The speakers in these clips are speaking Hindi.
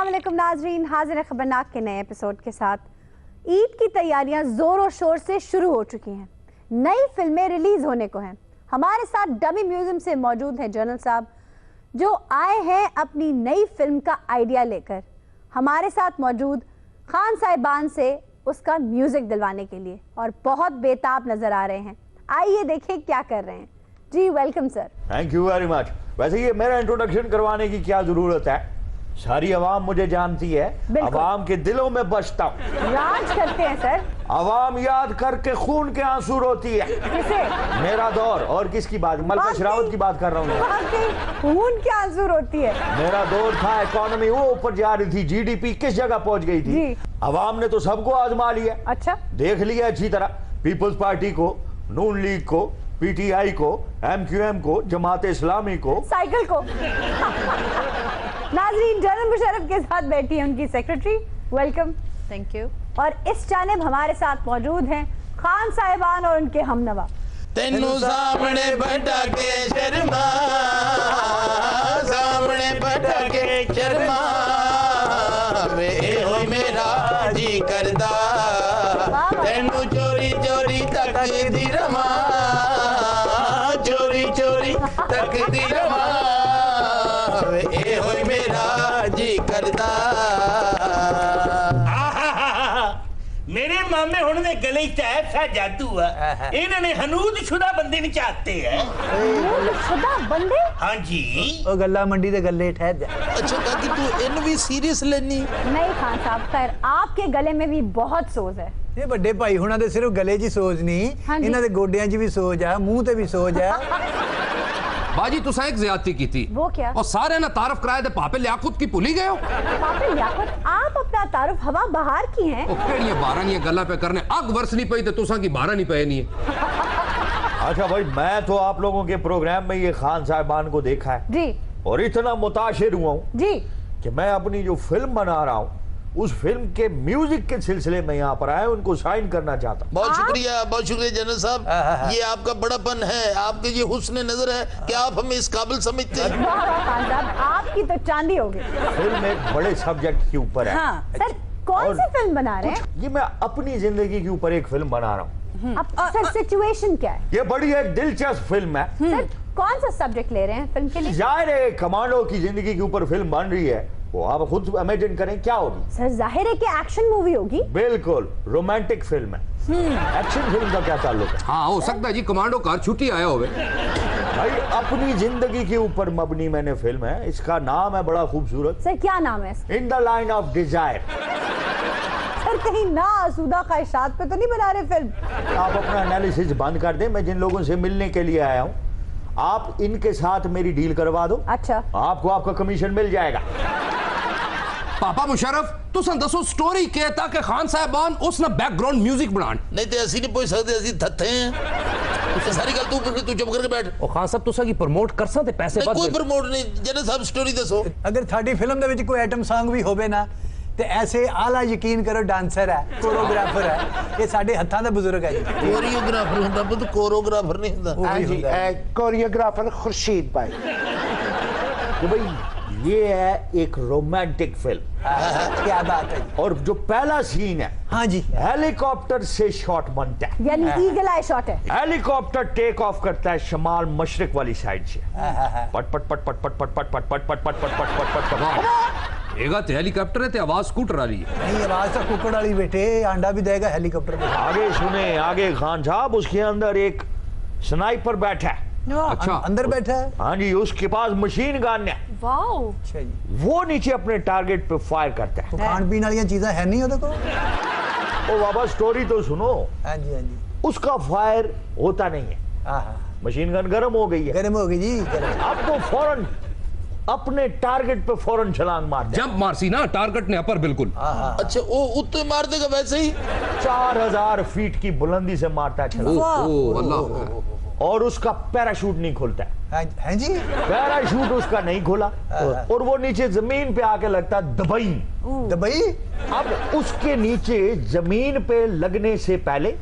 अस्सलाम वालेकुम नाजरीन, हाजिर है खबरनाक के नए एपिसोड के साथ। ईद की तैयारियां जोरों शोर से शुरू हो चुकी हैं, नई फिल्में रिलीज होने को हैं। हमारे साथ डमी म्यूजियम से मौजूद हैं जनरल साहब, जो आए हैं अपनी नई फिल्म का आइडिया लेकर। हमारे साथ मौजूद खान साहिबान से उसका म्यूजिक दिलवाने के लिए, और बहुत बेताब नजर आ रहे हैं। आइए देखें क्या कर रहे हैं। जी welcome sir. Thank you very much. वैसे ये मेरा इंट्रोडक्शन करवाने की क्या जरूरत है, सारी आवाम मुझे जानती है, आवाम के दिलों में बसता हूँ, राज करते हैं सर। आवाम याद करके खून के आंसू रोती है। किसे? मेरा दौर। और किसकी बात? मलका शेरावत की बात कर रहा हूँ। खून के आंसू रोती है। मेरा दौर था, इकोनॉमी वो ऊपर जा रही थी, जीडीपी किस जगह पहुंच गई थी। आवाम ने तो सबको आजमा लिया। अच्छा, देख लिया अच्छी तरह, पीपल्स पार्टी को, नून लीग को, पीटीआई को, एमक्यूएम को, जमात इस्लामी को, साइकिल को। नाजरीन, जनरल मुशर्रफ के साथ बैठी है उनकी सेक्रेटरी। वेलकम। Thank you. और इस जानिब हमारे साथ मौजूद हैं खान साहिबान और उनके हमनवा। तेनू सामने बैठा के शर्मा, सामने बैठा के शर्मा, वे होई मेरा जी करदा, तेनू चोरी चोरी तक दी रमा, चोरी चोरी तक दी रमा, वे होई मेरा जी करदा। मेरे मामे हुण ने गले च ऐसा जादू है, इन्होंने हनूद शुदा बंदे नहीं चाहते हैं। शुदा बंदे? हाँ जी। ओ गल्ला मंडी दे गले ठहर जा। अच्छा काकी तू इन भी सीरियस लेनी? नहीं खान साहब, खैर आपके गले में भी बहुत सोज है। ये बड़े भाई हुणा दे सिर्फ गले ची सोज नहीं, इन्हां दे गोडियां च भी सोज है, मुंह ते भी सोज है। बाजी तुसा एक ज्यादती की थी। वो क्या? और सारे ना तारफ कराए थे पापे लियाकुत की भूली गए हो। पापे लियाकुत? आप अपना तारुफ हवा बहार की हैं। ओ केड़ियां बारह नहीं गल्ला पे करने, अग वर्ष नहीं पई तो तुसा की बारह नहीं पे नहीं है। अच्छा भाई, मैं तो आप लोगों के प्रोग्राम में ये खान साहिबान को देखा है जी, और इतना मुताशिर हुआ हूँ जी कि मैं अपनी जो फिल्म बना रहा हूँ उस फिल्म के म्यूजिक के सिलसिले में यहाँ पर आया, उनको साइन करना चाहता हूँ। बहुत शुक्रिया जनरल साहब, ये आपका बड़ापन है, आपके ये हुस्न नजर है कि आप हमें इस काबिल समझते हैं। खान साहब, आपकी तो चांदी होगी। फिल्म एक बड़े सब्जेक्ट के ऊपर है। हाँ। सर कौन सी फिल्म बना रहे हैं? ये मैं अपनी जिंदगी के ऊपर एक फिल्म बना रहा हूँ। अब सर सिचुएशन क्या है? ये बड़ी एक दिलचस्प फिल्म है। सर कौन सा सब्जेक्ट ले रहे हैं फिल्म के लिए? जाहिर है कमांडो की जिंदगी के ऊपर फिल्म बन रही है, वो आप खुद इमेजिन करें क्या होगी। सर जाहिर है कि एक्शन मूवी होगी। बिल्कुल, रोमांटिक फिल्म है। एक्शन फिल्म का क्या ताल्लुक है? हाँ हो सकता है जी, कमांडो कार छुट्टी आया होवे। भाई अपनी जिंदगी के ऊपर मबनी मैंने फिल्म है, इसका नाम है बड़ा खूबसूरत। सर क्या नाम है? In the line of desire. Sir कहीं ना आसूदा ख्वाहिशात पे तो नहीं बना रहे फिल्म? आप अपना एनालिसिस बंद कर दें, मैं जिन लोगों से मिलने के लिए आया हूँ आप इनके साथ मेरी डील करवा दो। अच्छा, आपको आपका कमीशन मिल जाएगा। पापा मुशर्रफ तुसा दसो स्टोरी कहता कि खान साहिबान उसने बैकग्राउंड म्यूजिक बनान। नहीं तो ऐसी नहीं पूछ सकते, ऐसी थत्थे हैं। सारी गल तू चुप करके बैठ। ओ खान साहब तुसा की प्रमोट कर सकते पैसे नहीं, कोई प्रमोट नहीं। जनरल साहब स्टोरी दसो। अगर थाडी फिल्म दे विच कोई आइटम सॉन्ग भी होवे ना ते ऐसे आला यकीन करो डांसर है, कोरियोग्राफर है, ये साडे हत्थां दा बुजुर्ग है जी। कोरियोग्राफर हुंदा पुत, कोरियोग्राफर नहीं हुंदा। हां जी, कोरियोग्राफर खुर्शीद भाई। तो भाई ये है एक रोमांटिक फिल्म। क्या बात है। और जो पहला सीन है, हाँ जी, हेलीकॉप्टर से शॉट बनता है, यानी ईगल आई शॉट है। हेलीकॉप्टर टेक ऑफ करता है शमाल मशरिक वाली साइड से। पट पट पट पट पट पट पट पट पट पट पट पट पट पट पट। एगा ते हेलीकॉप्टर है ते आवाज स्कूटर आ रही है। नहीं आवाज तो कुकड़ वाली बेटे, अंडा भी देगा हेलीकॉप्टर पे। आगे सुने, आगे खान साहब, उसके अंदर एक स्नाइपर बैठा है। अच्छा, अंदर बैठा है? हाँ जी, उसके पास मशीन गन है। वाओ। अच्छा जी। वो नीचे अपने टारगेट पे फायर करता है। तो खान पीने वाली चीजें है नहीं ओदे को? ओ बाबा स्टोरी तो सुनो। हाँ जी, हाँ जी। उसका फायर होता नहीं है, हाँ, मशीन गन गर्म हो गई है। गर्म हो गई जी, गर्म। अब तो फौरन अपने टारगेट पे फौरन छलांग मार दे। जंप मारसी ना टारगेट ने अपर बिल्कुल। अच्छा वो उत्ते मार देगा वैसे ही? 4000 फीट की बुलंदी से मारता है छलांग। ओ अल्लाह। और उसका पैराशूट नहीं खुलता है। हैं जी? पैराशूट उसका नहीं खुला और वो नीचे जमीन पे आके लगता दबई। दबई? अब उसके नीचे जमीन पे लगने से पहले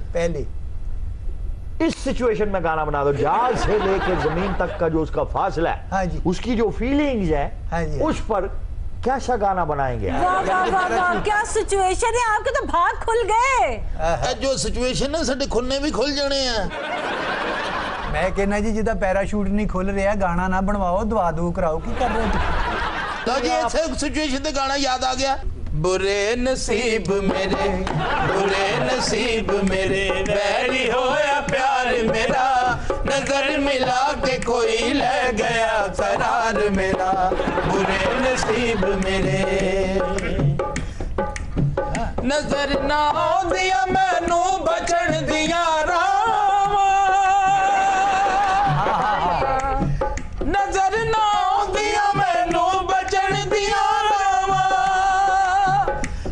इस सिचुएशन में गाना बना दो। जहाज से लेकर जमीन तक का जो उसका फासला है, हाँ जी, उसकी जो फीलिंग्स है, हाँ जी, उस पर कैसा गाना बनाएंगे? वाह वाह वाह वाह, क्या सिचुएशन है, आपके तो भाग खुल गए। जो सिचुएशन है साडे खुलने भी खुल जाने हैं। मैं कहना जी जिदा पैराशूट नहीं खुल रहा, गाना ना बनवाओ, दवा दू कराओ, की कर रहे हो? तो जी ऐसे सिचुएशन ते गाना याद आ गया। बुरे नसीब मेरे, बुरे नसीब मेरे, बैरी होया प्यार मेरा, नजर मिला के कोई ले गया करार मेरा, बुरे नसीब मेरे। नजर ना आउंदिया मैनू बचन दिया रावा, नजर ना आउंदिया मैनू बचन दिया रावा,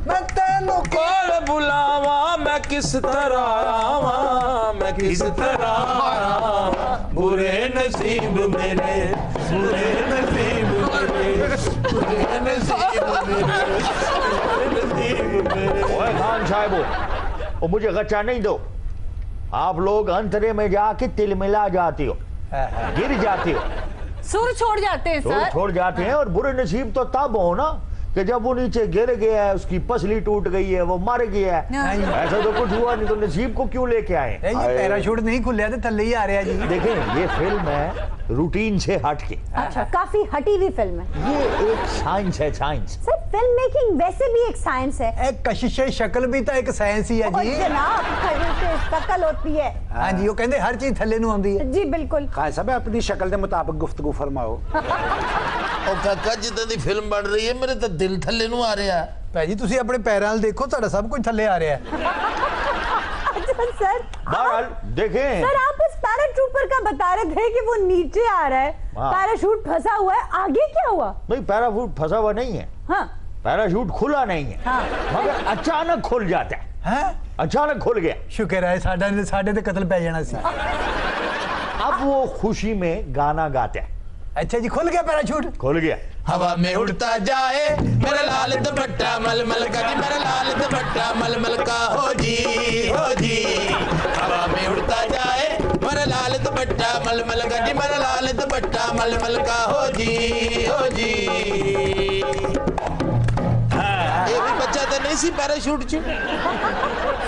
मैं तेनू कोल बुलावा, मैं किस तरह आवा, मैं किस तरह आवा, बुरे नसीब मेरे, बुरे नसीब मेरे, बुरे नसीब मेरे, बुरे नसीब मेरे। ओए खान साहब, वो मुझे गच्चा नहीं दो। आप लोग अंतरे में जाके तिलमिला जाती हो, गिर जाती हो, सुर छोड़ जाते हैं सर। छोड़ जाते हैं। और बुरे नसीब तो तब हो ना कि जब वो नीचे गिर गया है, उसकी पसली टूट गई है, वो मर गया है। ऐसा तो कुछ हुआ नहीं, तो नसीब को क्यों लेके आए? ये पैराशूट नहीं खुलिया तो थल्ले ही आ रहा जी। देखें, ये फिल्म है रूटीन से हट के। अच्छा, काफी हटी हुई फिल्म है। ये एक साइंस है, साइंस। सर फिल्म मेकिंग वैसे भी एक साइंस है। एक कशिश शक्ल भी तो एक साइंस ही है जी। जनाब, शक्ल होती है। हाँ जी, वो कहते हर चीज थल्ले नु आंदी है। जी बिल्कुल। खान साहब अपनी शक्ल के मुताबिक गुफ्तगू फरमाओ। ओ काका जिद्दां दी फिल्म बन रही है, मेरे तो दिल थल्ले नु आ रहा है। भाई तुसी अपने पैरां नाल देखो, तुहाडा सब कुछ थल्ले आ रहा है। अच्छा सर, बहरहाल देखें। सर आप इस पैराट्रूपर का बता रहे थे कि वो नीचे आ रहा है, पैराशूट फंसा हुआ है, आगे क्या हुआ? नहीं, पैराशूट फंसा हुआ नहीं है। हाँ। पैराशूट खुला नहीं है। हाँ। मगर अचानक खुल जाता है। हैं? अचानक खुल गया। शुक्र है साडे ते कत्ल पै जाना सी। अब वो खुशी में गाना गाता है। अच्छा जी, खुल गया पैराशूट? खुल गया। हवा में उड़ता जाए मेरा लाल दुपट्टा मलमल का जी, मेरा लाल दुपट्टा मलमल का हो जी, हो जी। हवा में उड़ता जाए मेरा लाल दुपट्टा मलमल का जी, मेरा लाल दुपट्टा मलमल का हो जी, हो जी। ये भी बच्चा तो नहीं सी पैराशूट च।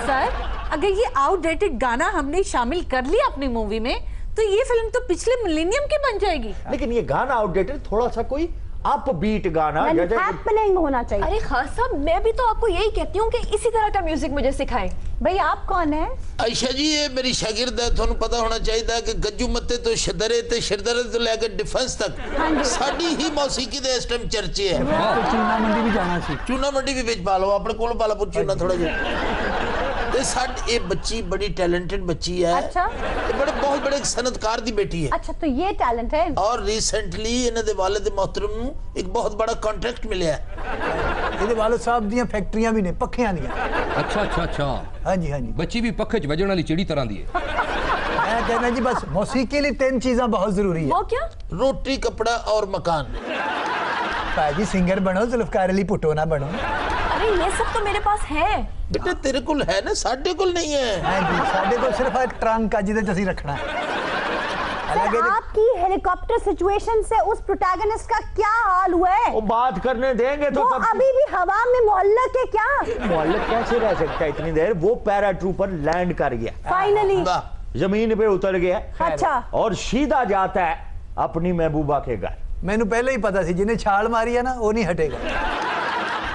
सर अगर ये आउटडेटेड गाना हमने शामिल कर लिया अपनी मूवी में, तो ये फिल्म तो पिछले मिलेनियम की बन जाएगी। लेकिन ये गाना आउटडेटेड, थोड़ा सा कोई अपबीट गाना हैपनिंग होना चाहिए। अरे खान साहब, मैं भी तो आपको यही कहती हूँ कि इसी तरह का म्यूजिक मुझे सिखाएं। भाई आप कौन है? आयशा जी, ये मेरी शागिर्द है। थानू पता होना चाहिए कि गज्जू मत्ते तो शदरे ते शिरदरे तो लेकर डिफेंस तक साडी ही मौसीकी दे इस टाइम चर्चे है। चूना मंडी भी जाना सी। चूना मंडी भी विच पा लो, अपने कोल पाला पुर चूना थोड़ा जिहा। ते साडी ये बच्ची बड़ी टैलेंटेड बच्ची है। अच्छा। ये बड़े बहुत बड़े सनतकार दी बेटी है। अच्छा, तो ये टैलेंट है। और रिसेंटली इन्हां दे वालिद मोहतरम नू एक बहुत बड़ा कॉन्ट्रैक्ट मिलिया है। ਇਹਦੇ ਵਾਲਦ ਸਾਹਿਬ ਦੀਆਂ ਫੈਕਟਰੀਆਂ ਵੀ ਨੇ ਪੱਖਿਆਂ ਦੀਆਂ। अच्छा अच्छा अच्छा। ਹਾਂਜੀ ਹਾਂਜੀ। बच्ची भी पखे च वजन वाली चिड़ी तरह दी है। मैं कहना जी बस मौसीकी लिए 3 चीज़ां बहुत जरूरी है। वो क्या? रोटी, कपड़ा और मकान। भाजी सिंगर बनो, जुल्फकार अली भुट्टो ना बनो। अरे ये सब तो मेरे पास है। बेटा तेरे कुल है ना, साडे कुल नहीं है। हाँ जी, साडे को सिर्फ एक ट्रंक है जिहदे च असीं रखना है। सर आपकी हेलीकॉप्टर सिचुएशन से उस प्रोटैगनिस्ट का क्या हाल हुआ है? वो बात करने देंगे तो वो अभी भी हवा में मुअल्लक है क्या? मुअल्लक कैसे रह सकता है इतनी देर? वो पैराट्रूपर लैंड कर गया फाइनली, जमीन पे उतर गया। अच्छा। और सीधा जाता है अपनी महबूबा के घर। मैंने पहले ही पता सी जिन्हें छाल मारी है ना वो नहीं हटेगा।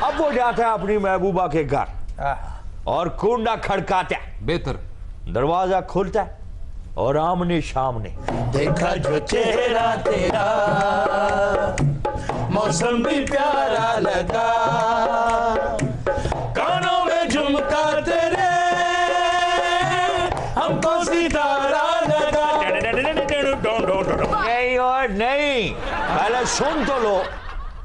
अब वो जाता है अपनी महबूबा के घर और कुंडा खड़काता है। बेहतर। दरवाजा खुलता है और आमने सामने देखा जो चेहरा तेरा मौसम भी प्यारा लगा, कानों में झुमका तेरे हमको सितारा लगा। नहीं और नहीं, पहले सुन तो लो,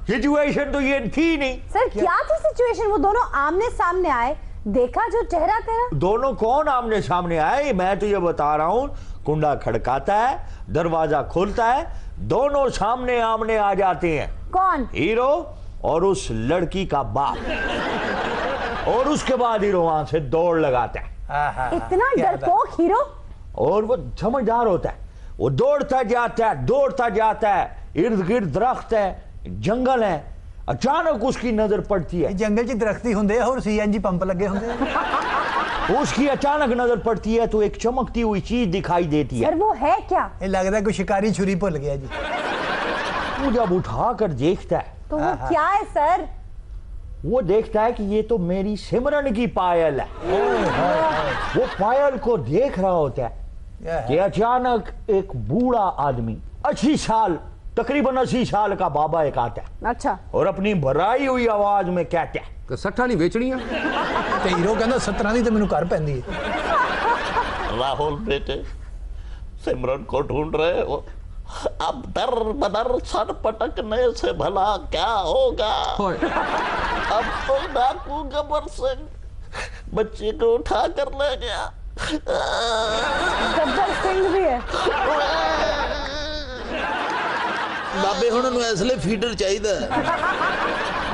सिचुएशन तो ये थी नहीं। सर क्या थी सिचुएशन? वो दोनों आमने सामने आए, देखा जो चेहरा तेरा। दोनों कौन आमने सामने आए? मैं तो ये बता रहा हूं, कुंडा खड़काता है, दरवाजा खुलता है, दोनों सामने आमने आ जाते हैं। कौन? हीरो और उस लड़की का बाप। और उसके बाद हीरो वहां से दौड़ लगाता है। इतना डरपोक हीरो। और वो समझदार होता है, वो दौड़ता जाता है, दौड़ता जाता है। इर्द गिर्द दरख्त है, जंगल है, अचानक उसकी नजर पड़ती है, जंगल च दरख्ती होंगे और CNG पंप लगे होंगे। उसकी अचानक नजर पड़ती है तो एक चमकती हुई चीज दिखाई देती है। सर वो है क्या? ये लगता है कोई शिकारी छुरी भूल गया जी। वो जब उठा कर देखता है तो वो क्या है सर? वो देखता है कि ये तो मेरी सिमरन की पायल है। वो पायल को देख रहा होता है कि अचानक एक बूढ़ा आदमी 80 साल, तकरीबन 80 साल का बाबा एक आता है। अच्छा। और अपनी भराई हुई आवाज में कहता है कि 60 नहीं बेचनियां। ते हीरो कहंदा 17 दी ते मैनू घर पैंदी है। राहुल बेटे, सिमरन को ढूंढ रहे हो? अब दर बदर सर पटकने से भला क्या होगा? अब तो डाकू गब्बर सिंह बच्चे को उठा कर ले गया। गब्बर सिंह भी है। बाबे हुण नूं इसलिए फीडर चाहिदा।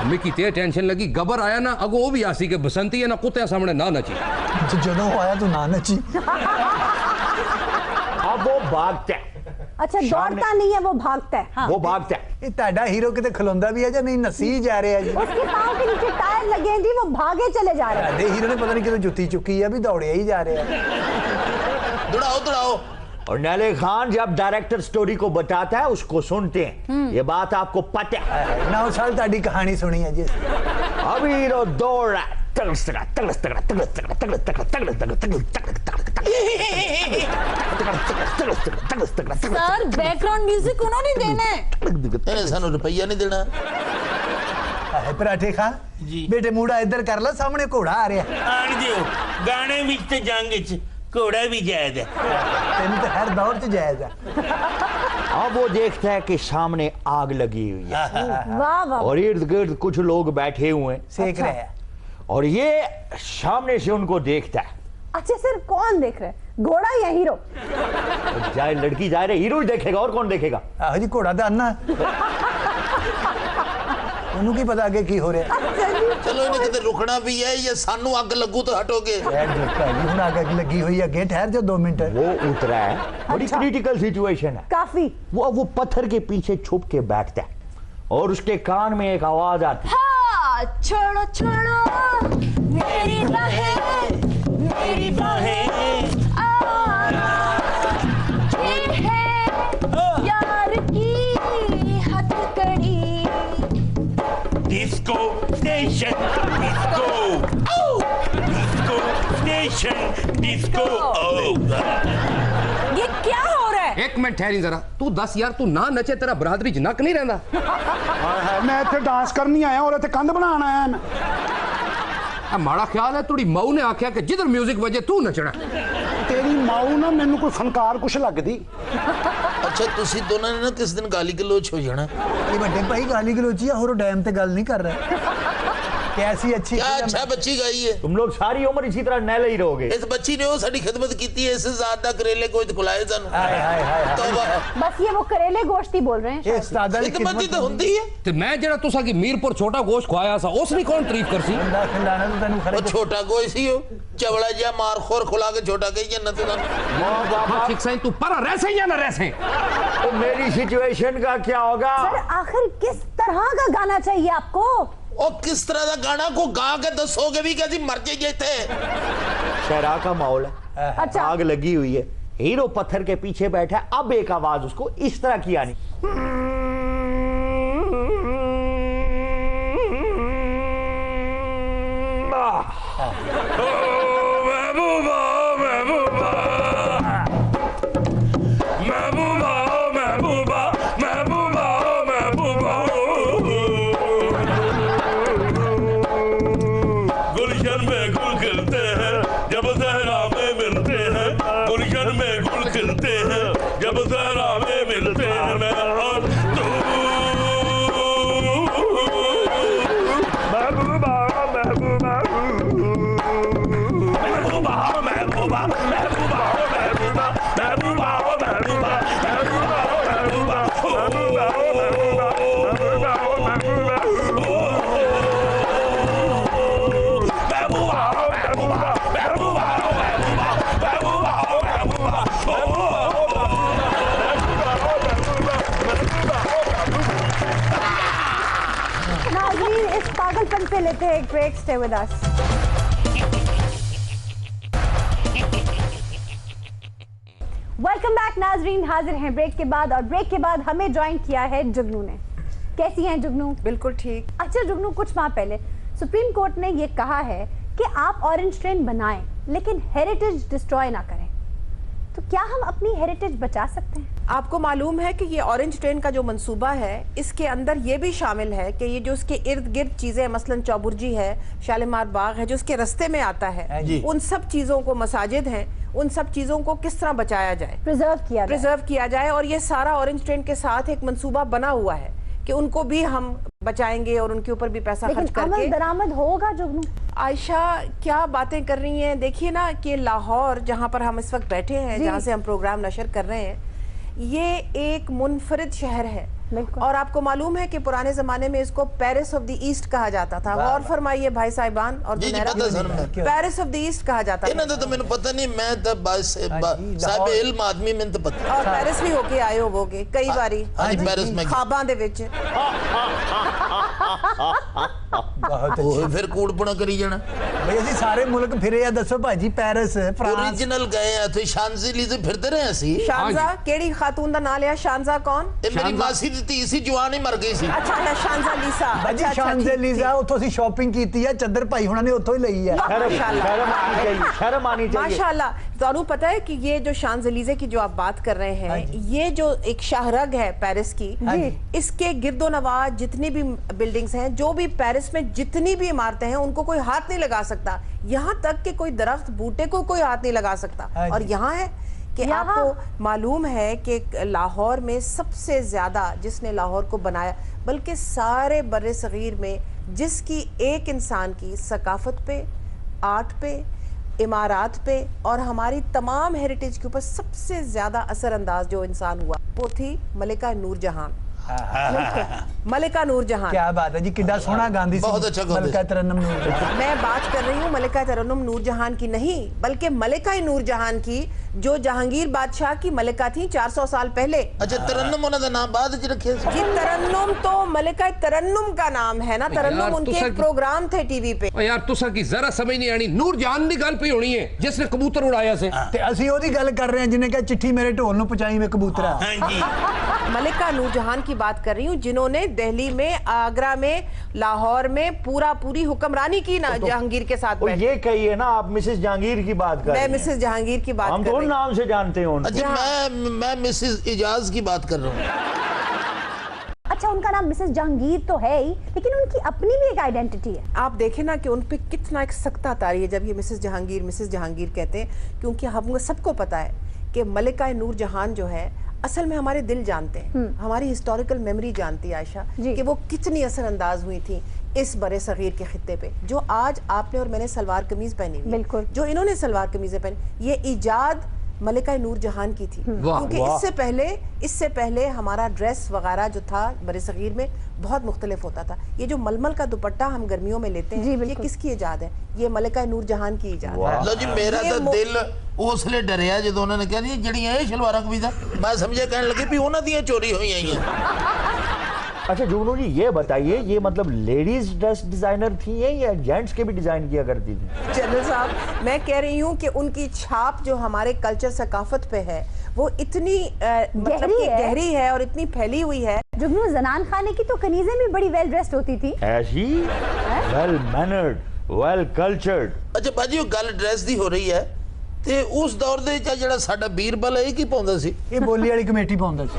मिकी ते टेंशन लगी, गबर आया ना अगो वो भी आसी के बसंती है ना कुत्ते सामने ना नची। जदों आया तू ना नची। अब वो भागता है। अच्छा, दौड़ता नहीं है, वो भागता है। हाँ। वो भागता है। ये ताड़ा हीरो किते खलोंदा भी है या नहीं, नसी जा रहे है जी। उसके पांव के नीचे टायर लगे हैं जी, वो भागे चले जा रहे हैं। हीरो ने पता नहीं कितने जुत्ती चुकी है, अभी दौड़े ही जा रहे हैं। दौड़ाओ दौड़ाओ। और नाले खान जब डायरेक्टर स्टोरी को बताता है उसको सुनते हैं। ये बात आपको पता है। 9 साल ताड़ी कहानी सुनी है जी। अब हीरो दौड़ रहा है, तगड़स तगड़ा तगड़स तगड़ा तगड़स तगड़ा तगड़स तगड़ा तगड़स तगड़ा तगड़स तगड़ा। सर बैकग्राउंड म्यूजिक उन्होंने देना है। सानू रुपया नहीं देना। पराठे खा जी बेटे, मुड़ा इधर कर ला, सामने घोड़ा आ रहा है। आन दियो गाने विच ते जंग विच घोड़ा भी जायज है। तेन तो हर दौर च जायज है। अब वो देखता है कि सामने आग लगी हुई है। वाह वाह। और इर्द गिर्द कुछ लोग बैठे हुए हैं, सेक रहे हैं। और ये सामने से उनको देखता है। अच्छा सर, कौन देख रहे हैं, घोड़ा या हीरो? जाए लड़की जा रही, हीरो ही देखेगा और कौन देखेगा? जी घोड़ा तो अन्ना उन्होंने की पता आगे की हो रहा है। चलो इन्हें किते रुकना भी है या सानू अग लगू तो हटोगे? हुण आग लगी हुई है, ठहर जाओ 2 मिनट। वो उतरा है, बड़ी क्रिटिकल सिचुएशन है काफी। वो पत्थर के पीछे छुप के बैठता है और उसके कान में एक आवाज आती है, हाँ, छोड़ो छोड़ो मेरी बाहें, मेरी बाहें, ये है यार की हथकड़ी। Disco station disco, disco station disco. ये क्या हो रहा है? एक मिनट ठहरी जरा, तू दस यार, तू ना नचे तेरा बरादरी च नक नहीं रहंदा। मैं इत्थे डांस करनी आया और इत्थे कंध बनाना आया मैं। माड़ा ख्याल है तुड़ी माऊ ने आख्या कि जिधर म्यूजिक बजे तू नचना। तेरी माऊ ना मैनू कोई फनकार कुछ लगदी। अच्छा तुसी दोनों ने ना किस दिन गाली गलोच हो जाना। ये बड़े भाई गाली गलोची है और डैम ते गल नहीं कर रहे। कैसी अच्छी क्या अच्छा बच्ची गाई है। तुम लोग सारी उम्र इसी तरह नहले ही रहोगे। इस बच्ची ने वो साडी खिदमत कीती है, इससे ज्यादा करेले कोई खुलाए सानू। हाय हाय हाय। तौबा। बस ये वो करेले गोश्त ही बोल रहे हैं। ये सादा दी खिदमत ही तो हुंदी है। ते मैं जेड़ा तुसा की मीरपुर छोटा गोश्त खवाया सा उस नहीं कौन तारीफ करसी? खिलाना तो तैनू खरे वो छोटा गोश्त ही हो, चवड़ा जिहा मार खोर खुला के छोटा कही जन्नत दा। ठीक सही, तू पर रह सही या ना रह सही? तो मेरी सिचुएशन का क्या होगा? सर आखिर किस तरह का गाना चाहिए आपको? और किस तरह का गाना को गा के दसोगे भी कैसी मर जाइए थे। शहरा का माहौल है, अच्छा। आग लगी हुई है, हीरो पत्थर के पीछे बैठा है। अब एक आवाज उसको इस तरह की आनी, जब जहरा में मिलते हैं और नाज़रीन, इस पागलपन पे लेते हैं एक break. Stay with us. Welcome back नाज़रीन, हाजिर हैं ब्रेक के बाद, और ब्रेक के बाद हमें ज्वाइन किया है जुगनू ने। कैसी हैं जुगनू? बिल्कुल ठीक। अच्छा जुगनू, कुछ माह पहले सुप्रीम कोर्ट ने ये कहा है कि आप ऑरेंज ट्रेन बनाएं लेकिन हेरिटेज डिस्ट्रॉय ना करें, तो क्या हम अपनी हेरिटेज बचा सकते हैं? आपको मालूम है कि ये ऑरेंज ट्रेन का जो मंसूबा है, इसके अंदर ये भी शामिल है कि ये जो उसके इर्द गिर्द चीज़ें, मसलन चौबुर्जी है, शालीमार बाग है, जो उसके रास्ते में आता है, उन सब चीज़ों को, मसाजिद हैं, उन सब चीज़ों को किस तरह बचाया जाए, प्रिजर्व किया जाए। और ये सारा ऑरेंज ट्रेन के साथ एक मंसूबा बना हुआ है कि उनको भी हम बचाएंगे और उनके ऊपर भी पैसा खर्च करके अमल दरामद होगा। जुगनू, आयशा क्या बातें कर रही हैं। देखिए ना कि लाहौर, जहाँ पर हम इस वक्त बैठे हैं, जहाँ से हम प्रोग्राम नशर कर रहे हैं, ये एक मुनफरिद शहर है। और आपको मालूम है कि पुराने जमाने में इसको पेरिस ऑफ द ईस्ट कहा जाता था। गौर फरमाइए भाई साहिबान और पेरिस ऑफ द ईस्ट कहा जाता था। तो मैंने पता नहीं, मैं तो साहिब इल्म आदमी, मैंने तो पता। और पेरिस भी होके आए होवोगे कई बारी, पेरिस में ख्वाबां दे विच। फिर कूड़पुना करी जाना भाई, ਅਸੀਂ ਸਾਰੇ ਮੁਲਕ ਫਿਰੇ ਆ। ਦੱਸੋ ਭਾਜੀ, ਪੈਰਿਸ, ਫਰਾਂਸ, ओरिजिनल गए हैं तो शांज़ेलीज़े फिरते रहे ਅਸੀਂ। शानजा केड़ी खातून दा नाम लिया? शानजा कौन? मेरी मासी दी धी सी, जवान ही मर गई सी। अच्छा है शानजा लीसा। ਭਾਜੀ ਸ਼ਾਂਜ਼ੇਲੀਜ਼ਾ ਉੱਥੋਂ ਅਸੀਂ ਸ਼ਾਪਿੰਗ ਕੀਤੀ ਆ, ਚੱਦਰ ਭਾਈ ਹੁਣਾਂ ਨੇ ਉੱਥੋਂ ਹੀ ਲਈ ਆ। शर्म आनी चाहिए। माशाल्लाह। तो पता है कि ये जो शांज़ेलीज़े की जो आप बात कर रहे हैं, ये जो एक शाहरग है पेरिस की, इसके गिर्दो नवाज जितनी भी बिल्डिंग्स हैं, जो भी पेरिस में जितनी भी इमारतें हैं, उनको कोई हाथ नहीं लगा सकता। यहाँ तक कि कोई दरख्त बूटे को कोई हाथ नहीं लगा सकता। और यहाँ है कि आपको मालूम है कि लाहौर में सबसे ज्यादा जिसने लाहौर को बनाया, बल्कि सारे बर्रे सगीर में, जिसकी एक इंसान की सकाफत पे, आर्ट पे, इमारात पे और हमारी तमाम हेरिटेज के ऊपर सबसे ज्यादा असरअंदाज जो इंसान हुआ, वो थी मलिका नूरजहां। मलिका नूरजहां। क्या बात है जी, कितना सोना गांधी, बहुत अच्छा मलिका तरन्नुम नूरजहां। मैं बात कर रही हूँ मलिका तरन्नुम नूरजहां की नहीं, बल्कि मलिका नूरजहां की, जो जहांगीर बादशाह की मलिका थी 400 साल पहले। अच्छा, तरन्नुम उन्होंने नाम बाद च रखे जी। तरन्नुम तो मलिका तरन्नुम का नाम है ना। तरन्नुम उनके एक प्रोग्राम थे टीवी पे। यार तुसा की जरा समझ नहीं आनी, नूरजहां दी गल पे होनी है जिसने कबूतर उड़ाया से, ते ਅਸੀਂ ਉਹਦੀ ਗੱਲ ਕਰ ਰਹੇ ਹਾਂ ਜਿਹਨੇ ਕਿਹਾ चिट्ठी मेरे ढोल ਨੂੰ ਪਹੁੰਚਾਈ ਮੈਂ ਕਬੂਤਰਾ। मलिका नूरजहां की बात कर रही हूँ, जिन्होंने दिल्ली में, आगरा में, लाहौर में पूरी हुक्मरानी की ना जहांगीर के साथ। ये कहिए ना, आप मिसेस जहांगीर की बात कर रहे हैं। मैं मिसेस जहांगीर की बात हम तो नाम से जानते हैं। अच्छा, मैं मिसेस इजाज की बात कर रहा हूँ। अच्छा, उनका नाम मिसेस जहांगीर तो है ही, लेकिन उनकी अपनी भी एक आइडेंटिटी है। आप देखें ना कि उन पे कितना एक सख्ता तारी है जब ये मिसेस जहांगीर कहते हैं, क्योंकि हम सबको पता है कि मलिका नूरजहां जो है, असल में हमारे दिल जानते हैं, हमारी हिस्टोरिकल मेमोरी जानती है आयशा, कि वो कितनी असरअंदाज हुई थी इस बड़े सगीर के खित्ते पे। जो आज आपने और मैंने सलवार कमीज पहनी हुई, बिल्कुल, जो इन्होंने सलवार कमीजें पहनी, ये इजाद मलिका नूरजहां की थी। क्योंकि इससे पहले हमारा ड्रेस वगैरह जो था बड़े सगीर में बहुत मुख्तलिफ होता था। ये जो मलमल का दुपट्टा हम गर्मियों में लेते हैं, ये किसकी इजाद है? ये मलिका नूरजहां की इजाद है। लो जी, मेरा तो दिल उसले डरिया जो उन्होंने कहा जी जड़ियां ये शलवारां कमीज़ां, मैं समझे कहने लगे भी उन्हां दियां चोरी हुई हैं। अच्छा जुगनू जी, ये बताइए, ये मतलब लेडीज ड्रेस डिजाइनर थी या जेंट्स के भी डिजाइन किया करती थी? जनरल साहब, मैं कह रही हूँ कि उनकी छाप जो हमारे कल्चर सकाफत पे है, वो इतनी मतलब गहरी है और इतनी फैली हुई है। जुगनू, जनान खाने की तो कनीजें भी बड़ी वेल ड्रेस्ड होती थी। ऐसी वेल मैनर्ड, वेल कल्चर्ड। अच्छा बाजी, गल ड्रेस दी हो रही है, ते उस दौर दे ਜਿਹੜਾ ਸਾਡਾ बीरबल है की पाਉਂਦਾ ਸੀ? ਇਹ ਬੋਲੀ ਵਾਲੀ ਕਮੇਟੀ ਪਾਉਂਦਾ ਸੀ।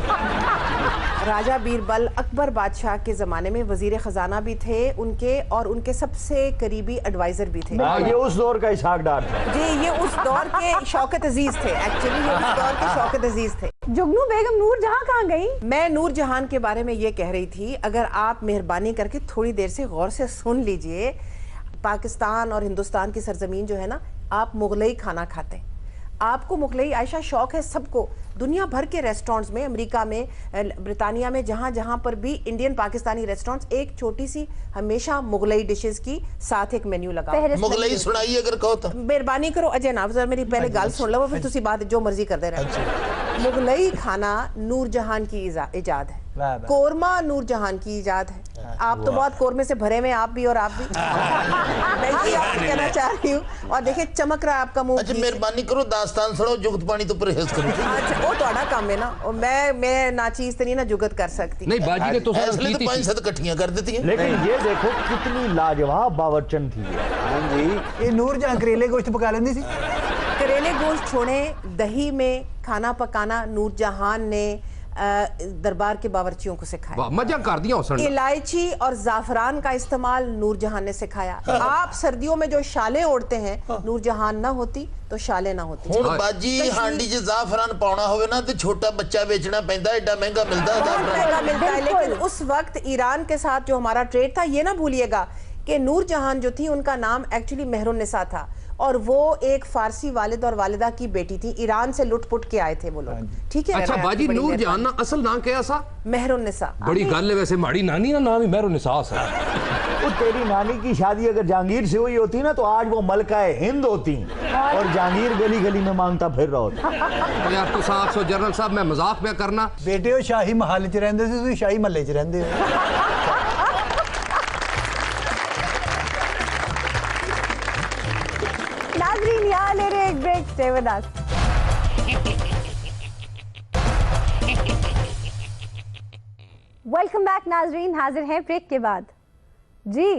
राजा बीरबल अकबर बादशाह के जमाने में वजीर खजाना भी थे उनके, और उनके सबसे करीबी एडवाइजर भी थे। ये उस दौर का इसहाक डार था जी, ये उस दौर के शौकत अजीज थे। एक्चुअली ये उस दौर के शौकत अजीज थे। जुगनू बेगम नूरजहां कहाँ गई? मैं नूरजहां के बारे में ये कह रही थी, अगर आप मेहरबानी करके थोड़ी देर से गौर से सुन लीजिए। पाकिस्तान और हिंदुस्तान की सरजमीन जो है ना, आप मुगलई खाना खाते हैं, आपको मुगलई आयशा शौक है सबको। दुनिया भर के रेस्टोरेंट्स में, अमेरिका में, ब्रिटानिया में, जहाँ जहाँ पर भी इंडियन पाकिस्तानी रेस्टोरेंट्स, एक छोटी सी हमेशा मुगलई डिशेस की साथ एक मेन्यू लगा। मुगलई सुनाई अगर कहो तो मेहरबानी करो अजय नाफ, मेरी पहले गाल सुन लो, फिर तुसी बात जो मर्जी कर दे रहे। मुगलई खाना नूरजहां की इजाद है। कोरमा नूरजहान की इजाद है। आप तो बहुत कोरमे से भरे में, आप भी और आप भी। मैं ये आपको कहना चाह रही हूँ। और देखिए चमक रहा है आपका मुंह। अच्छा मेहरबानी करो दास्तान सुनाओ, जुगत पानी तो परहेज करो। अच्छा वो थोड़ा काम है ना, और मैं ना चीज तो नहीं ना जुगत कर सकती। नहीं बाजी ने तो इसलिए तो 5-7 इकट्ठियां कर देती है। लेकिन ये देखो कितनी लाजवाब बावर्चन थी। हाँ जी, ये नूरजहां करेले गोश्त पका लेंदी सी। करेले गोश्त छोड़े, दही में खाना पकाना नूरजहान ने दरबार के बावर्चियों को सिखाया। मजा कर दिया उसने। इलायची और जाफरान का इस्तेमाल नूरजहान ने सिखाया। आप सर्दियों में जो शालें ओढ़ते हैं, नूरजहान ना होती तो शालें ना होती। हुण बाजी हांडी च जाफरान पाउना होवे ना तो छोटा बच्चा बेचना पैंदा, एडा महंगा मिलता है महंगा मिलता है। लेकिन उस वक्त ईरान के साथ जो हमारा ट्रेड था, ये ना भूलिएगा कि नूरजहान जो थी उनका नाम एक्चुअली मेहरुन्निसा था, और वो एक फारसी वालिद और वालिदा की बेटी थी। ईरान से लुट-पुट के आए थे वो लोग। ठीक है। अच्छा बाजी नूरजहान ना असल नाम क्या सा? मेहरुन्निसा। बड़ी गल है वैसे, माड़ी नानी ना नाम ही मेहरुन्निसा सा। वो तेरी नानी की शादी अगर जहांगीर से हुई होती ना तो आज वो मलका हिंद होती, और जहांगीर गली गली में मांगता फिर रहा होता। यार तो 700 जनरल साहब मैं मजाक में करना। बेटे वो शाही महल च रहंदे सी, तुसीं शाही महल्ले च रहंदे हो। नाज़रीन यहाँ ले रहे एक break, stay with us. Welcome back नाज़रीन, हाजिर हैं ब्रेक के बाद। जी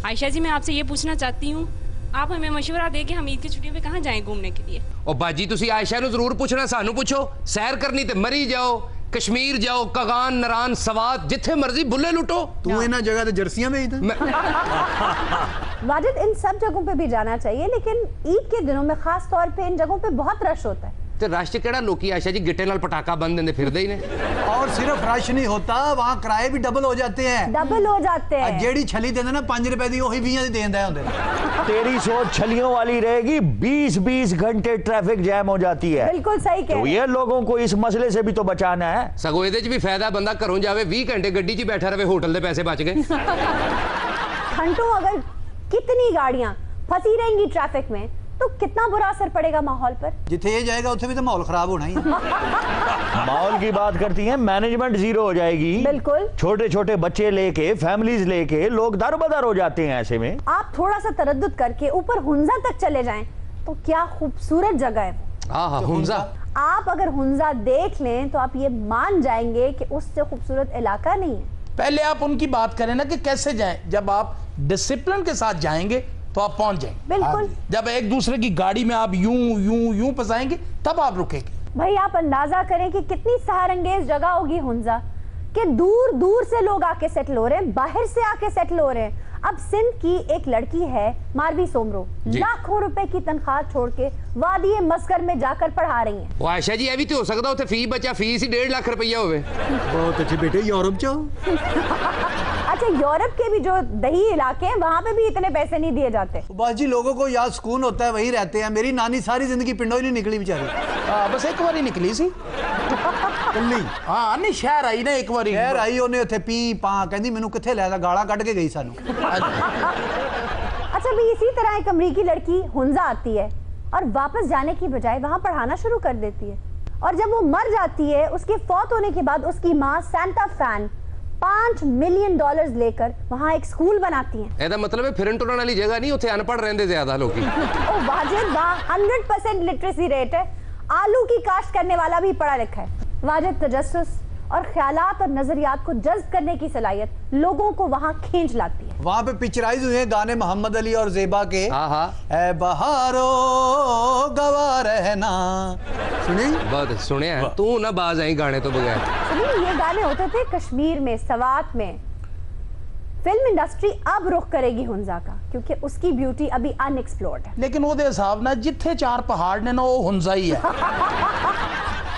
आयशा जी, मैं आपसे ये पूछना चाहती हूँ, आप हमें मशवरा दें कि हम ईद की छुट्टियों पे कहाँ जाएं घूमने के लिए? ओ बाजी तुसी आयशा नु जरूर पूछना, सानू पूछो। सैर करनी ते मरी जाओ, कश्मीर जाओ, कगान, नरान, सवात, जिथे मर्जी बुल्ले लुटो। तू इन्हां जगह ते जर्सियां में ही वाजिद, इन सब जगहों पे भी जाना चाहिए, लेकिन ईद के दिनों में खास तौर पे इन जगहों पे बहुत रश होता है। ते रश च केड़ा लोकी आयशा जी गिट्टे नाल पटाखा बंद देंदे फिरदे ही ने। और सिर्फ रश नहीं होता, वहाँ किराए भी डबल हो जाते हैं। डबल हो जाते हैं। जेड़ी छली देंदे ना 5 रुपए दी, वही 20 दी देंदा हुंदे। तेरी सोच छलियों वाली रहेगी, 20-20 घंटे ट्रैफिक जैम हो जाती है। बिल्कुल सही कह तो ये लोगों को इस मसले से भी तो बचाना है। सगो इहदे च भी फायदा, बंदा घरों जावे 20 घंटे गड्डी च बैठा रहे, होटल दे पैसे बच गए। घंटों अगर कितनी गाड़ियां फंसी रहेंगी ट्रैफिक में तो कितना बुरा असर पड़ेगा माहौल पर। जिथे ये जाएगा उसे भी तो माहौल खराब होना ही है। माहौल की बात करती हैं, मैनेजमेंट जीरो हो जाएगी। बिल्कुल। छोटे छोटे बच्चे लेके, फैमिलीज लेके लोग दरबदर हो जाते हैं। ऐसे में आप थोड़ा सा तरद्दुद करके ऊपर हुंजा तक चले जाएं तो क्या खूबसूरत जगह है। आहा हुंजा। आप अगर हुंजा देख लें तो आप ये मान जाएंगे कि उससे खूबसूरत इलाका नहीं है। पहले आप उनकी बात करें ना कि कैसे जाएं। जब आप डिसिप्लिन के साथ जाएंगे तो आप पहुंच जाएंगे। बिल्कुल। जब एक दूसरे की गाड़ी में आप यूं यूं यूं फंसाएंगे तब आप रुकेंगे। भाई आप अंदाजा करें कि कितनी सहारंगेज जगह होगी हुंजा, कि दूर दूर से लोग आके सेटल हो रहे हैं, बाहर से आके सेटल हो रहे हैं। अब सिंध की एक लड़की है मारवी सोमरो, लाखों रुपए की तनख्वाह छोड़ के वादी मस्कर में जाकर पढ़ा रही हैं। वो आयशा जी ये भी तो हो सकता है फी बचा, फीस ही 1.5 लाख रुपया होवे। बहुत अच्छे बेटे, यूरोप जाओ। अच्छा यूरोप के भी जो दही इलाके हैं वहां पे भी इतने पैसे नहीं दिए जाते। बस जी लोगों को याद सुकून होता है वहीं रहते हैं। मेरी नानी सारी जिंदगी पिंडों ही नहीं निकली बेचारी। बस एक बार ही निकली सी कल्ली। हाँ नहीं शहर आई ना एक बार। शहर आई उन्हें उत्थे पी पा कहती मैनू किथे लै गाला कट के गई सानू। अच्छा भी इसी तरह एक अमरीकी लड़की हुंजा आती है और वापस जाने की बजाय वहां पढ़ाना शुरू कर देती है, और जब वो मर जाती है उसके फौत होने के बाद उसकी माँ सैंटा फैन $5 मिलियन लेकर वहां एक स्कूल बनाती हैं। एदा मतलब है फिरन टुरन वाली जगह नहीं, उथे अनपढ़ रहंदे ज्यादा लोग। ओ वाजिद, वहां 100% लिटरेसी रेट है। आलू की काश्त करने वाला भी पढ़ा लिखा है। वाजिद तजस्सुस और ख्यालात और नजरियात को जज्ब करने की सलाहियत लोगों को वहां खींच लाती है। वहां पे पिक्चराइज हुए हैं गाने मोहम्मद अली और ज़ेबा के। ए बहारो गवा रहना, सुनी? बहुत सुने हैं। तू ना बाज आई गाने तो बगैर। सुनी, ये गाने होते थे कश्मीर में, सवात में। फिल्म इंडस्ट्री अब रुख करेगी हुंजा का, क्योंकि उसकी ब्यूटी अभी अनएक्सप्लोर्ड है। लेकिन वो दे हिसाब ना जिथे 4 पहाड़ ने ना वो हुंजा ही है।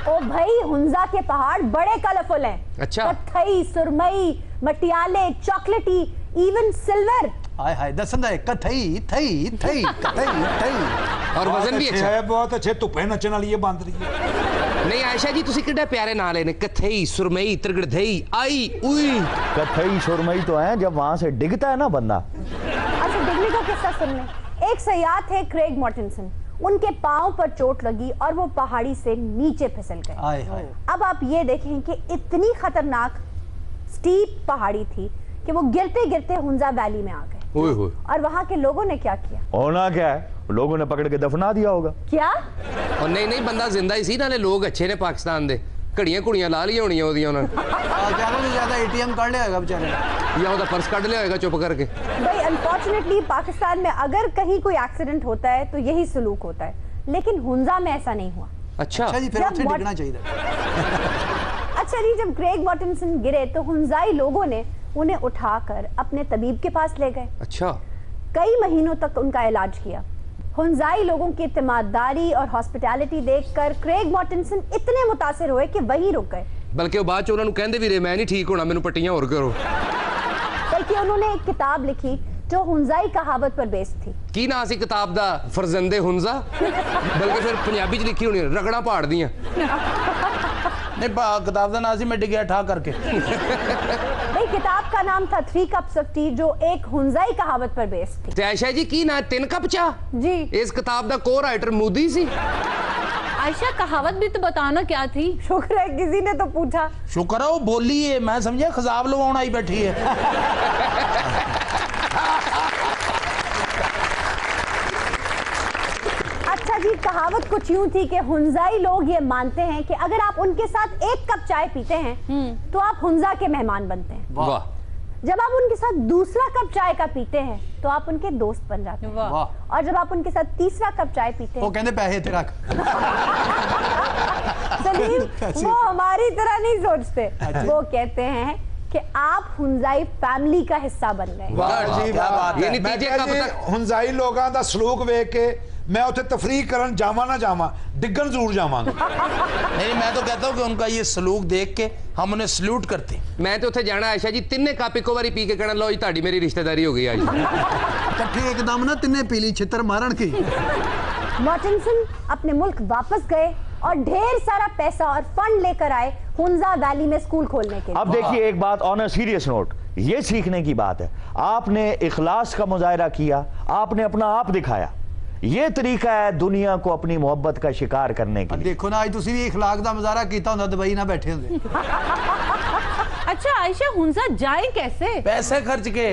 ओ भाई हुंजा के पहाड़ बड़े कलरफुल हैं। अच्छा। कत्थई, सुरमई, मटियाले, चॉकलेटी, इवन सिल्वर। हाय हाय दसन दा कत्थई थई थई कत्थई थई। और वजन भी अच्छा है। बहुत अच्छे धुप्पे नचन वाली है बांदरी। नहीं आयशा जी तुसी किड्डे प्यारे नाम लेने, कत्थई, सुरमई, त्रिगड़धई, आई उई। कत्थई सुरमई तो है जब वहां से डिगता है ना बंदा। अच्छा डिगने का किस्सा सुन ले। एक सयाह थे क्रेग मॉर्टिनसन, उनके पांव पर चोट लगी और वो पहाड़ी से नीचे फिसल गए। अब आप ये देखें कि इतनी खतरनाक स्टीप पहाड़ी थी कि वो गिरते गिरते हुंजा वैली में आ गए। और वहाँ के लोगों ने क्या किया? होना क्या है, लोगों ने पकड़ के दफना दिया होगा। क्या? और नहीं बंदा जिंदा ही सी, नाले लोग अच्छे ने पाकिस्तान दे, घड़ियां कुड़ियां ला लिया होनी ओदियां उन्होंने। ज्यादा से ज्यादा एटीएम कर लिया होगा बेचारे, या ओदा पर्स कट लिया होगा चुप करके। भाई अनफॉर्चुनेटली पाकिस्तान में अगर कहीं कोई एक्सीडेंट होता है तो यही सलूक होता है, लेकिन हुंजा में ऐसा नहीं हुआ। अच्छा जी, फिर उसे डिगना चाहिए। अच्छा जी, जब क्रेग मॉर्टेंसन गिरे तो हुंजाई लोगों ने उन्हें उठाकर अपने तबीब के पास ले गए। अच्छा। कई महीनों तक उनका इलाज किया। हुंजाई लोगों की इत्तेमाददारी और हॉस्पिटैलिटी देखकर क्रेग मॉर्टेंसन इतने मुतासिर हुए कि वहीं रुक गए। बल्कि वो बाद च उन्होंने कहंदे भी रहे मैं नहीं ठीक होना, मैनू पट्टियां और करो। बल्कि उन्होंने एक किताब लिखी जो हुंजाई कहावत पर बेस्ड थी। की ना सी किताब दा? फरजंदे हुंजा। बल्कि फिर पंजाबी च लिखी होनी रगड़ा पहाड़ दियां। नहीं किताब का नाम सी मैं डिगया ठा करके। नहीं, किताब का नाम था 3 कप्स ऑफ टी, जो एक हुंजाई कहावत पर बेस्ड थी। ते आयशा जी की ना 3 कप चा? जी। इस किताब दा को राइटर मोदी सी। आयशा कहावत भी तो बताना क्या थी? शुक्र है किसी ने तो पूछा। शुक्र है वो बोली है, मैं समझा खजाब लवाउन आई बैठी है। अच्छा जी, कहावत कुछ यूं थी कि हुंजाई लोग ये मानते हैं कि अगर आप उनके साथ 1 कप चाय पीते हैं तो आप हुंजा के मेहमान बनते हैं। वाह। जब आप उनके साथ दूसरा कप चाय का पीते हैं तो आप उनके दोस्त बन जाते हैं। वाह। और जब आप उनके साथ तीसरा कप चाय पीते हैं वो कहते पैसे तेरा। सलीम, वो हमारी तरह नहीं सोचते। वो कहते हैं कि आप हुंजाई फैमिली का हिस्सा बन गए। हुंजाई लोगों का सलूक वेख के मैं उसे तफरीक करन जावा ना जावा, डिगन जरूर जावांगा। नहीं, मैं तो कहता हूँ कि उनका ये सलूक देख के हम उन्हें सल्यूट करते। मैं तो उसे जाना आयशा जी, 3 कप इको बारी पी के कहना लो जी ताड़ी मेरी रिश्तेदारी हो गई आज। इकट्ठे एकदम ना 3 पीली छितर मारन की। मॉर्टेंसन अपने मुल्क वापस गए और ढेर सारा पैसा और फंड लेकर आए हुंजा वैली में स्कूल खोलने के लिए। अब देखिए एक बात ऑन अ सीरियस नोट, ये सीखने की बात है। आपने इखलास का मुजाहिरा किया, आपने अपना आप दिखाया। ये तरीका है दुनिया को अपनी मोहब्बत का शिकार करने के लिए। देखो ना, आज तुसी भी इखलाक दा मुजाहरा कीता हुंदा दुबई ना बैठे होंदे। अच्छा आयशा, हुंजा जाए कैसे? पैसे खर्च के।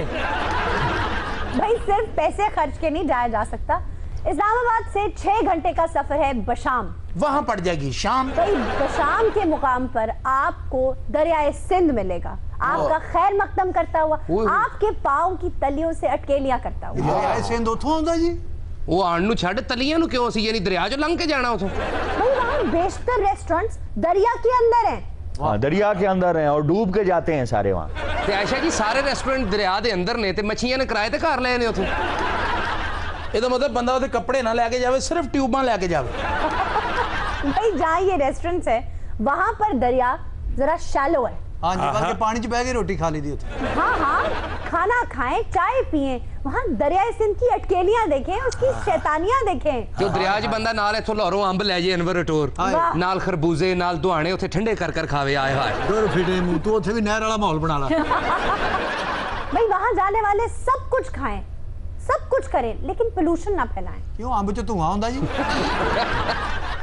भाई सिर्फ पैसे खर्च के नहीं जाया जा सकता। इस्लामाबाद से 6 घंटे का सफर है बशाम। वहां पड़ जाएगी शाम। भाई बशाम के मुकाम पर आपको दरियाए सिंध मिलेगा, आपका खैर मकदम करता हुआ, आपके पाँव की तलियों से अटकेलियां करता हुआ। दरियाए सिंध उथों आंदा जी? वो आण नु छड़ तलियां नु क्यों सी, यानी दरिया जो लंघ के जाना उथों? भाई वहाँ बेशतर रेस्टोरेंट्स दरिया के अंदर हैं। हाँ, दरिया के अंदर हैं और डूब के जाते हैं सारे वहाँ। ते आयशा जी सारे रेस्टोरेंट दरिया दे अंदर ने ते मच्छियां ने किराए ते घर ले ने उथों। ਇਹਦਾ मतलब बंदा ਉਹਦੇ ਕੱਪੜੇ ਨਾ ਲੈ ਕੇ ਜਾਵੇ, ਸਿਰਫ ਟਿਊਬਾਂ ਲੈ ਕੇ ਜਾਵੇ। भाई जहाँ ये रेस्टोरेंट्स है वहाँ पर दरिया जरा शैलो है। हाँ जी, बल्कि पानी च बह के रोटी खा ली दी होती। हाँ हाँ, खाना खाएं, चाय पिएं, वहाँ दरियाए सिंध की अटकेलियां देखें, उसकी शैतानियां देखें। जो दरिया च बंदा नाल इथों लाहौरों अंब ले जाए अनवर टोर, नाल खरबूजे नाल दुहाने उथे ठंडे कर कर खावे। आए हाय डोर फिटे मुंह, तू उथे भी नहर वाला माहौल बना ला। भाई वहाँ जाने वाले सब कुछ खाएं, सब कुछ करें, लेकिन पोल्यूशन ना फैलाएं। क्यों अंब च धुआं होंदा जी?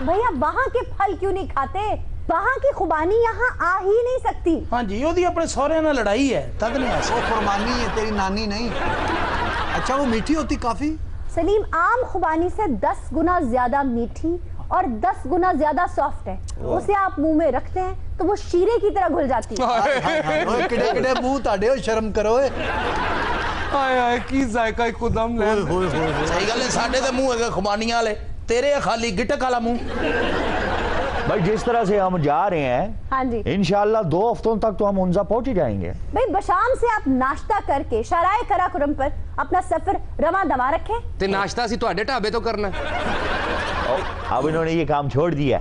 भैया वहाँ के फल क्यों नहीं खाते? वहाँ की खुबानी यहाँ आ ही नहीं सकती। हाँ जी, ओदी अपने सौरे नाल लड़ाई है, तद नहीं आ सकती। वो फरमानी है, तेरी नानी नहीं। अच्छा वो मीठी होती काफी? सलीम, आम खुबानी से 10 गुना ज्यादा मीठी और 10 गुना ज्यादा सॉफ्ट है। उसे आप मुंह में रखते हैं तो वो शीरे की तरह घुल जाती है। ओए किडे किडे मुंह ताड़े, हो शर्म करो। हाय हाय की जायका खुदम ले। सही गल है, साडे ते मुंह है खुबानियां वाले, तेरे खाली गिटक वाला मुंह। भाई जिस तरह से हम जा रहे हैं, हाँ जी, इंशाल्लाह 2 हफ्तों तक तो हम हुंजा पहुंच ही जाएंगे। भाई बशाम से आप नाश्ता करके शराय कराकुरम पर अपना सफर रवा दवा रखें। ते नाश्ता सी तुहाडे ढाबे तो करना। अब इन्होंने ये काम छोड़ दिया।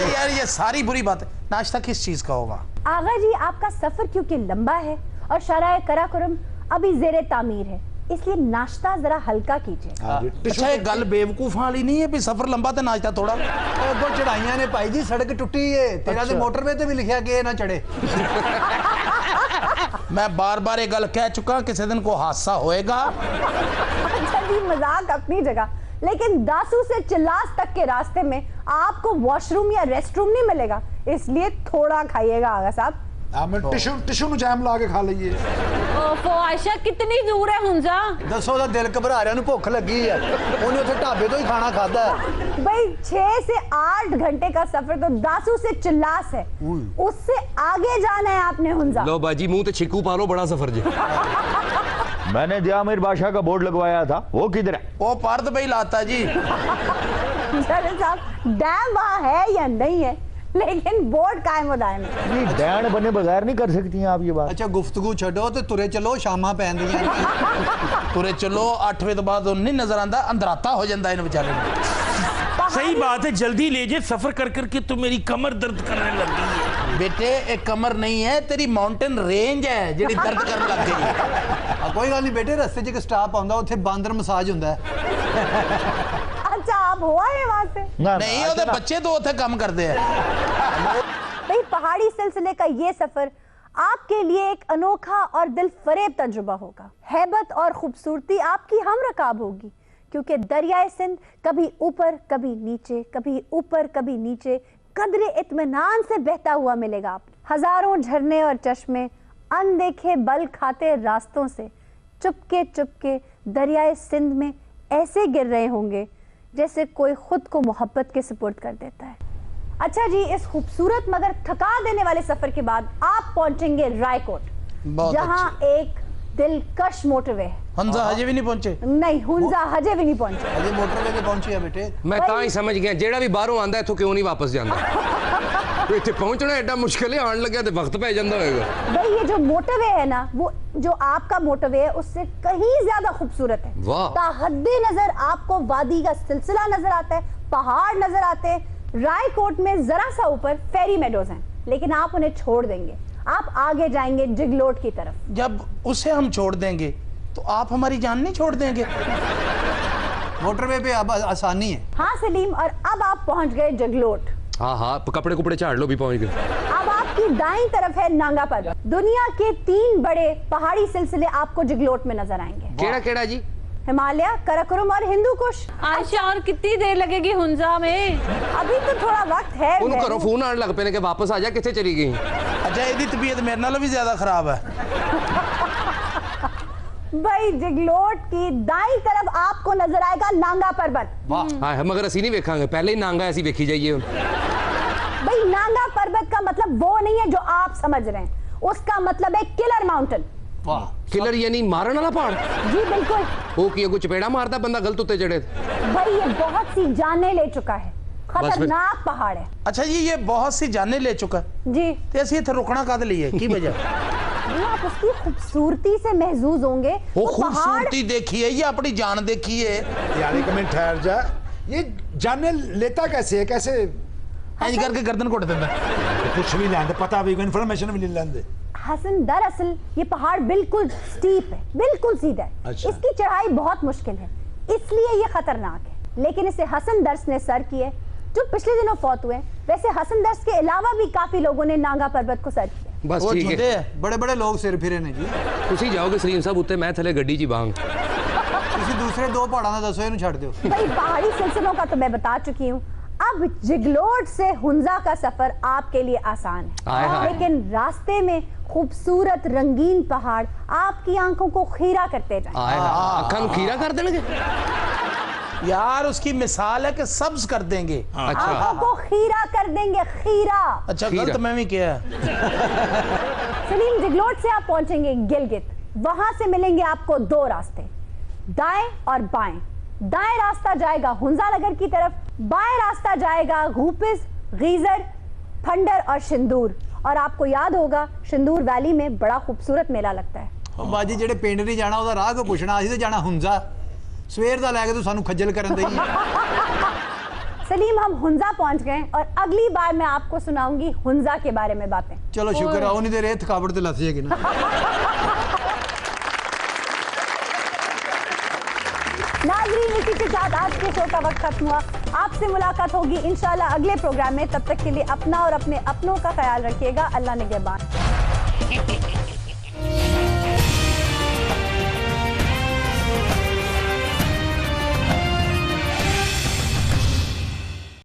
यार ये सारी बुरी बात है, नाश्ता किस चीज का होगा? आगा जी, आपका सफर क्योंकि लंबा है और शराय कराकुरम अभी जेरे तामीर है, इसलिए नाश्ता जरा हल्का कीजिए। अच्छा ये गल बेवकूफा वाली नहीं है भी सफर लंबा तो नाश्ता थोड़ा? दो चढ़ाइयां ने भाई जी, सड़क टुटी है। तेरा तो मोटरवे ते भी लिखा कि ना चढ़े। मैं बार बार ये गल कह चुका, किसी दिन को हादसा होएगा। अच्छा जी, मजाक अपनी जगह, लेकिन दासू से चिल्लास तक के रास्ते में आपको वॉशरूम या रेस्टरूम नहीं मिलेगा, इसलिए थोड़ा खाइएगा आगा साहब। मैं टिशू नु जैम ला के खा लईए। ओफो आयशा कितनी दूर है हुंजा? दसो दा दिल घबरा रहा, भुख लगी है, उन्हें उसे ढाबे तो ही खाना खाता है। भाई 6 से 8 घंटे का सफर तो दासू से चिल्लास है, उससे आगे जाना है आपने हुंजा। लो बाजी मुंह ते छिक्कू पा लो, बड़ा सफर जी। मैंने जामिर बादशाह का बोर्ड लगवाया था, वो किधर है? वो पार्थ भाई लाता जी। जनरल साहब डैम वहाँ है या नहीं है, लेकिन बोर्ड कायम हो दायम है। डैन बने बगैर नहीं कर सकती हैं आप ये बात। अच्छा गुफ्तगू छो तो तुरे चलो, शामा पैन दी तुरे चलो 8 बजे तो बाद नहीं नजर आंदा, अंदराता हो जाता इन बेचारे। सही बात है, जल्दी ले जे, सफर कर करके तो मेरी कमर दर्द करने लगी है। बेटे एक कमर नहीं है, तेरी माउंटेन रेंज है जेडी दर्द करने लग गई। कोई गल नहीं बेटे, रस्ते च एक स्टाप आंदा, उत्थे बांदर मसाज हुंदा है। अच्छा आप हो आए वहां से? नहीं ओदे बच्चे तो उत्थे काम करते हैं। भाई पहाड़ी सिलसिले का ये सफर आपके लिए एक अनोखा और दिल फरेब तजुर्बा होगा। हैबत और खूबसूरती आपकी हम रकाब होगी, क्योंकि दरियाए सिंध कभी ऊपर कभी नीचे, कभी ऊपर कभी नीचे, कदरे इत्मीनान से बहता हुआ मिलेगा आप। हजारों झरने और चश्मे अनदेखे बल खाते रास्तों से चुपके चुपके दरियाए सिंध में ऐसे गिर रहे होंगे जैसे कोई खुद को मोहब्बत के सुपुर्द कर देता है। अच्छा जी, इस खूबसूरत मगर थका देने वाले सफर के बाद आप पहुंचेंगे रायकोट, जहां एक दिलकश मोटरवे है। हुंजा हजे भी नहीं पहुंचे? नहीं, हुंजा हजे भी नहीं पहुंचे। हजे मोटरवे पे पहुंचे है बेटे। मैं तां ही समझ गया, जेड़ा भी बाहरों आंदा इथों क्यों नहीं वापस जांदा। तो इत्थे पहुंचना एडा मुश्किल है, आन लग्या ते वक्त पै जांदा होएगा। भाई ये जो मोटरवे है ना, वो जो आपका मोटरवे है उससे कहीं ज्यादा खूबसूरत है। वाह। ताहद्दी नजर आपको वादी का सिलसिला नजर आता है, पहाड़ नजर आते हैं। रायकोट में जरा सा ऊपर फेरी मेडोज हैं, लेकिन आप उन्हें छोड़ देंगे, आप आगे जाएंगे जिगलोट की तरफ। जब उसे हम छोड़ देंगे तो आप हमारी जान नहीं छोड़ देंगे? मोटरवे पे अब आसानी है। हाँ सलीम, और अब आप पहुंच गए जगलोट। हाँ हाँ, कपड़े कुपड़े झाड़ लो, भी पहुंच गए। अब आपकी दाईं तरफ है नांगा पर्वत। दुनिया के 3 बड़े पहाड़ी सिलसिले आपको जगलोट में नजर आएंगे। केड़ा केड़ा जी? हिमालय, कराकोरम और हिंदू कुश। आयशा और कितनी देर लगेगी हुंजा में? अभी तो थोड़ा वक्त है। उन घरों फोन आने लग पे के वापस आ जा, किथे चली गई? अच्छा एदी तबीयत मेरे नालों भी ज्यादा खराब है। भाई जगलोट की दाईं तरफ आपको नजर आएगा नांगा पर्वत। वाह, मगर असी नहीं वेखांगे, पहले ही नांगा ऐसी वेखी जाइए। भाई नांगा पर्वत का मतलब वो नहीं है जो आप समझ रहे हैं, उसका मतलब है किलर माउंटेन। वाह, किलर यानी मारन वाला पहाड़? जी बिल्कुल। वो कि कुछ चपेड़ा मारता बंदा गलत उत्ते चढ़े। भाई ये बहुत सी जानें ले चुका है, खतरनाक पहाड़ है। अच्छा जी, ये बहुत सी जानें ले चुका है जी, तो ऐसे इत्थे रुकना कद ਲਈ है की वजह? आप उसकी खूबसूरती से महजूज होंगे। वो खूबसूरती देखी है या अपनी जान देखी है? यार एक मिनट ठहर जा, ये जाने लेता कैसे है, कैसे इंज करके गर्दन घुट देता? कुछ भी लेंदे, पता भी इन्फॉर्मेशन भी नहीं लेंदे। हसन, दरअसल ये पहाड़ बिल्कुल स्टीप है, बिल्कुल सीधा है। अच्छा। इसकी चढ़ाई बहुत मुश्किल है, इसलिए ये खतरनाक है। लेकिन इसे हसन दर्स ने सर किए, जो पिछले दिनों फौत हुए। वैसे हसन दर्स के अलावा भी काफी लोगों ने नांगा पर्वत को सर किया। बस ठीक है, बड़े बड़े लोग सिर फिरे ने जी। तुसी जाओगे सलीम साहब उत्ते, मैं थले गड्डी जी बांग। किसी दूसरे 2 पहाड़ों का दसो, इन्हें छड़ दो। भाई पहाड़ी सिलसिलों का तो मैं बता चुकी हूँ। अब जिगलोट से हुंजा का सफर आपके लिए आसान है, लेकिन रास्ते में खूबसूरत रंगीन पहाड़ आपकी आंखों को खीरा करते जाएं। आंखों खीरा कर देंगे यार, उसकी मिसाल है कि सब्ज कर देंगे। अच्छा, आंखों को खीरा कर देंगे, खीरा। अच्छा गलत मैं भी किया। सलीम, जिगलोट से आप पहुंचेंगे गिलगित। वहां से मिलेंगे आपको 2 रास्ते, दाएं और बाएं। दाएं रास्ता जाएगा हुंजा नगर की तरफ, बाएं रास्ता जाएगा घूपिस, गीजर, फंडर और शिंदूर। और आपको याद होगा शिंदूर वैली में बड़ा खूबसूरत मेला लगता है। बाजी जेडे पिंड नहीं जाना ਉਹਦਾ ਰਾਹ को पुछना, ਅਸੀਂ तो जाना हुंजा। सवेर दा लैके तू सानू खज्जल करन दई। सलीम, हम हुंजा पहुंच गए और अगली बार मैं आपको सुनाऊंगी हुंजा के बारे में बातें। चलो शुक्र है, नहीं देर थकावट ते लथ जाएगी ना। नाज़रीन, इसी के साथ आज के शो का वक्त खत्म हुआ। आपसे मुलाकात होगी इंशाल्लाह अगले प्रोग्राम में। तब तक के लिए अपना और अपने अपनों का ख्याल रखिएगा। अल्लाह निगहबान।